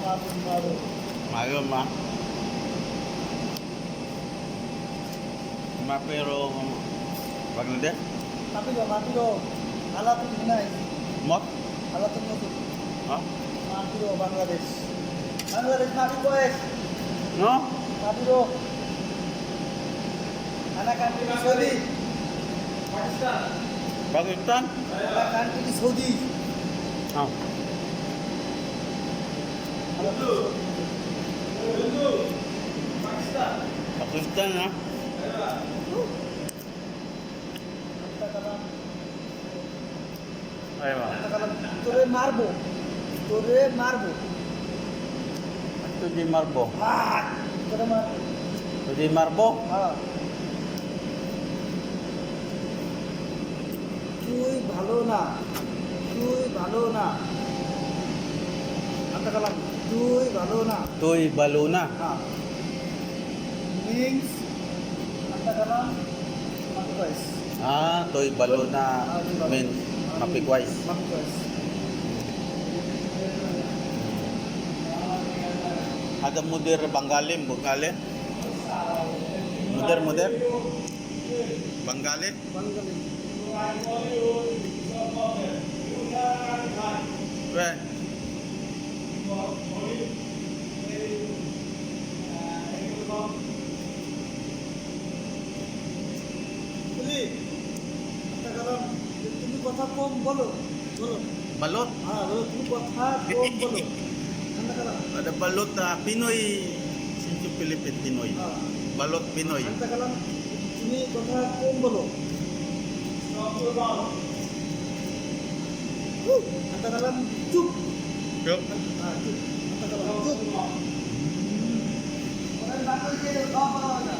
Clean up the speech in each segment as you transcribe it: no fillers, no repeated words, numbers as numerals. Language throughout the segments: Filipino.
Mayo ma. Mapero Bangladesh. Mapiro. Alatun hinay. Mot? Alatun nutun. Ha? Mapiro Bangladesh. Bangladesh mapiro es. No? Mapiro. Anak country di Saudi. Pakistan? Anak country di Saudi. Ah. Pakistan ha? Ay ba? তোরে মারবো Ito di Marbo. তোরে মারবো Ito di Marbo? হ্যাঁ তুই ভালো না আন্তা কালাম তুই ভালো না Toy Baluna. হ্যাঁ means আন্তা কালাম মাপিকয়েস Ah, Toy Baluna means mapikwais. মাপিকয়েস Ada mudir Bengali. Mudir. Bengali. বাঙালি Weh. বুঝলি আন্তা কালাম তুমি কথা কম বলো Balot. হ্যাঁ বলো তুমি কথা কম বলো আন্তা কালাম Ada balot Pinoy. Sinto Philippine Pinoy. হ্যাঁ Balot Pinoy. আন্তা কালাম তুমি কথা কম বলো আন্তা কালাম চুপ Yup. হ্যাঁ চুপ আন্তা কালাম চুপ ওরা বাকি দিয়ে দাও বাবা না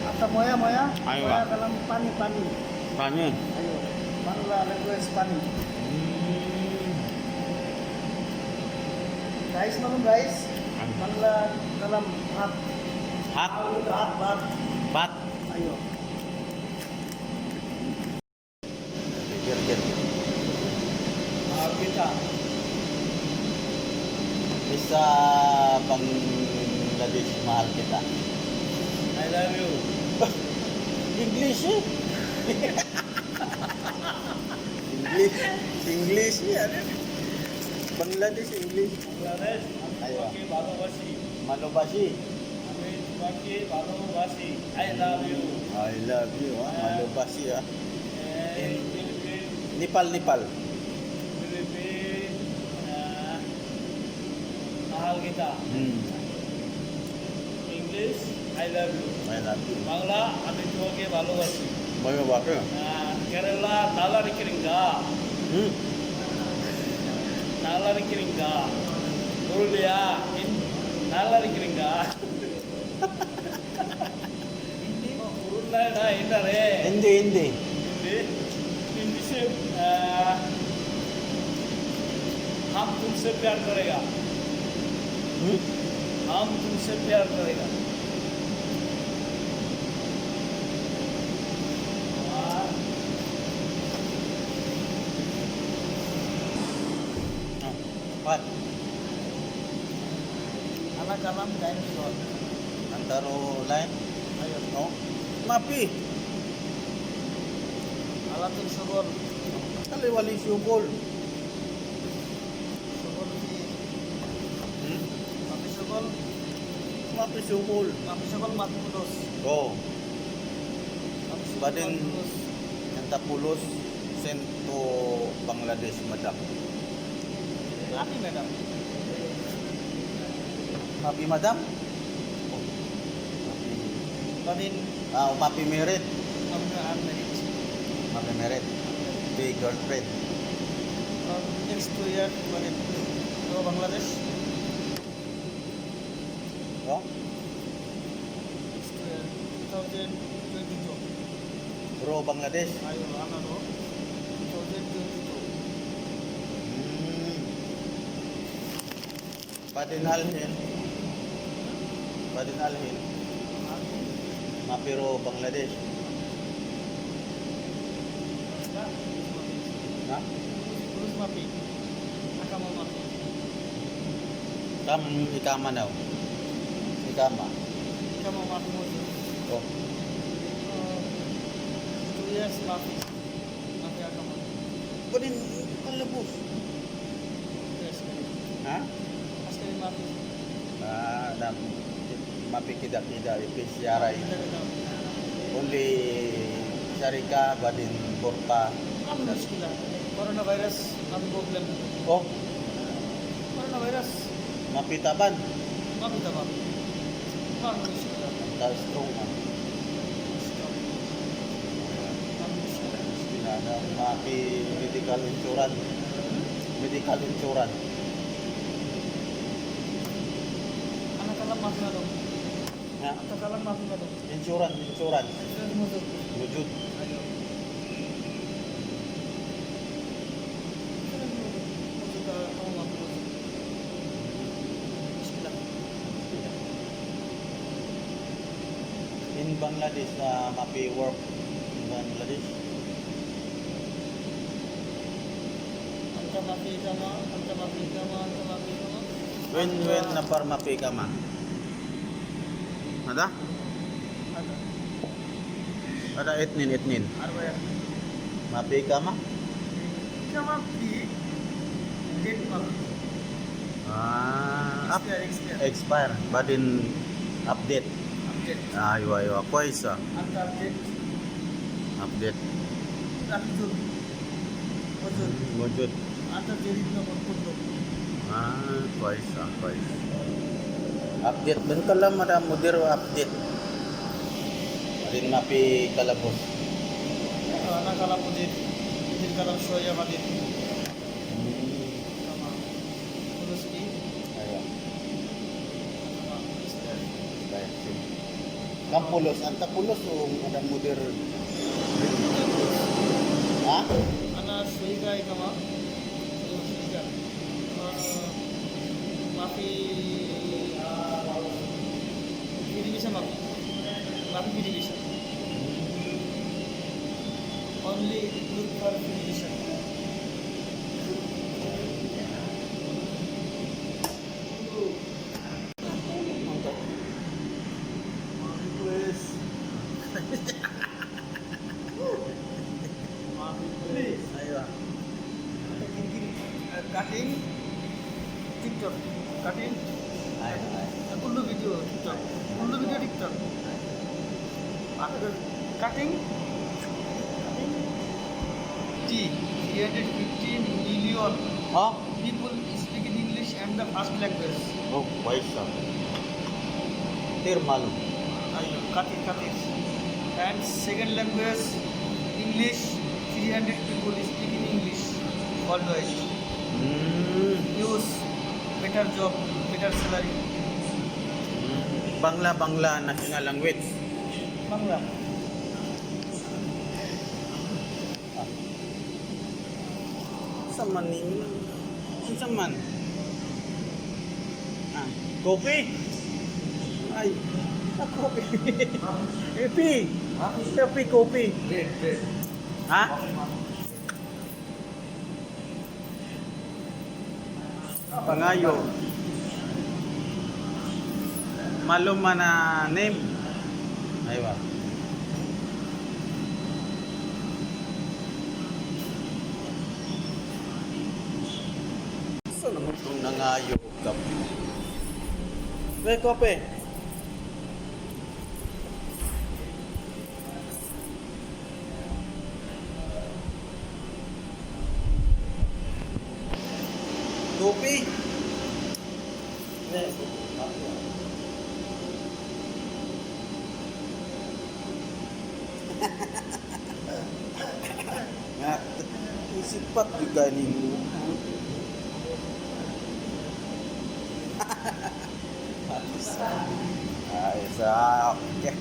Atau moya Ayo, moya Pak. kalam pani Tanya. ayo Bangla language pani rice malum rice Bangla kalam bhat Hat. bhat Bat. ayo Gir. kita Bisa Bangladesh mahal kita. I love you English eh? English ya. Bangladesh English. Bangladesh Ayo. ভালোবাসি Malobasi. আমি তোমাকে ভালোবাসি I love you I love you. Malobasi ya. Philippine Nepal. Philippine mahal kita English I love you I love you. Bangla আমি তোমাকে ভালোবাসি Bayo bakyo. Kerala নালারি কিরিঙ্গা নালারি কিরিঙ্গা পুরুলিয়া নালারি কিরিঙ্গা পুরুলিয়া না এটা রে Hindi. হিন্দি से हम तुमसे प्यार करेगा हम तुमसे प्यार करेगा What? anak kalam dinosaur Antaro line? ayo No? Mapi. alatun sogol Kaliwali syukol. sogol di mapi sogol Mapi syukol. mati pulos Oh. mapi sogol Badin mati pulos yang tapulos sent to Bangladesh madam. api madam Mapi madam? badin Mapi merit. kami unmarried Mapi merit. Be girlfriend. next 2 year married to Bangladesh No? next 2022 Bro Bangladesh. ayo ano 2022 Badin alhin. Mapiro Bangladesh. Urus Mapi. Akama Mapi. Ikama daw. Ikama. Akama Mapi mo dyan. Oh. 2 years Mapi. Mapi Akama. Pwede kalabos. Yes, kali. Ha? Mas kali Mapi. Na mapikida-kida ipis yaray. Only Syarika, Badin, Borta. Ang muskila. Coronavirus ang problem. Oh, Coronavirus. mapitaban. Mapi ta Mapi. Ang muskila. Ta strong man. Ang muskila. Na mapi medical insurance. Medical insurance. Anak kalam Mapi na daw. Ha? Anak kalam Mapi na daw. Insurance. Insurance mo daw. Wujud. Ayo. In Bangladesh na mapi work in Bangladesh. Anta Mapi kama. When na par mapi ka ma. Ada? Ada. Ada etnin. Arwaya. Mapi ka ma? Kama pi. Date Mapi. Expire. Expire. Badin update. Update. Ayo. Kuwaisa. Anta update. Update. Update. Wajud. Wujud. Anta jerit na magpundo. Kuwaisa. Update. Bentar lang madam mudir update. Badin mapi kalabos. Anak kalam mudir. Mudir kalam shoya badir. Kama. Terus ki. Ayo. Kama. Expire. Baik. Kampulos. Anta pulos o madam mudir. Ha? Ana shoika kama. Shoika. Mapi. Hindi bisa Mapi. Mapi hindi bisa. Only look for division. Ayo. Cutting TikTok. Cutting Ayo. kullu video TikTok. Kullu video TikTok. After cutting T 315 million Ha? people speak in English and the first language. Oh, kuwaisa. Tirmal. Cutting. And second language English. 300 people speak in English worldwide. Use better job, better salary. Bangla na kinga language. Bangla. Saman ni. Saman. Kopi. Ay. Kopi. Kopi. Ha? Pangayo. Malum mana name. Aywa. Saan naman itong nangayo ka? Kopi. Kopi. Nga, isipat juga ni. Ay, sa okay.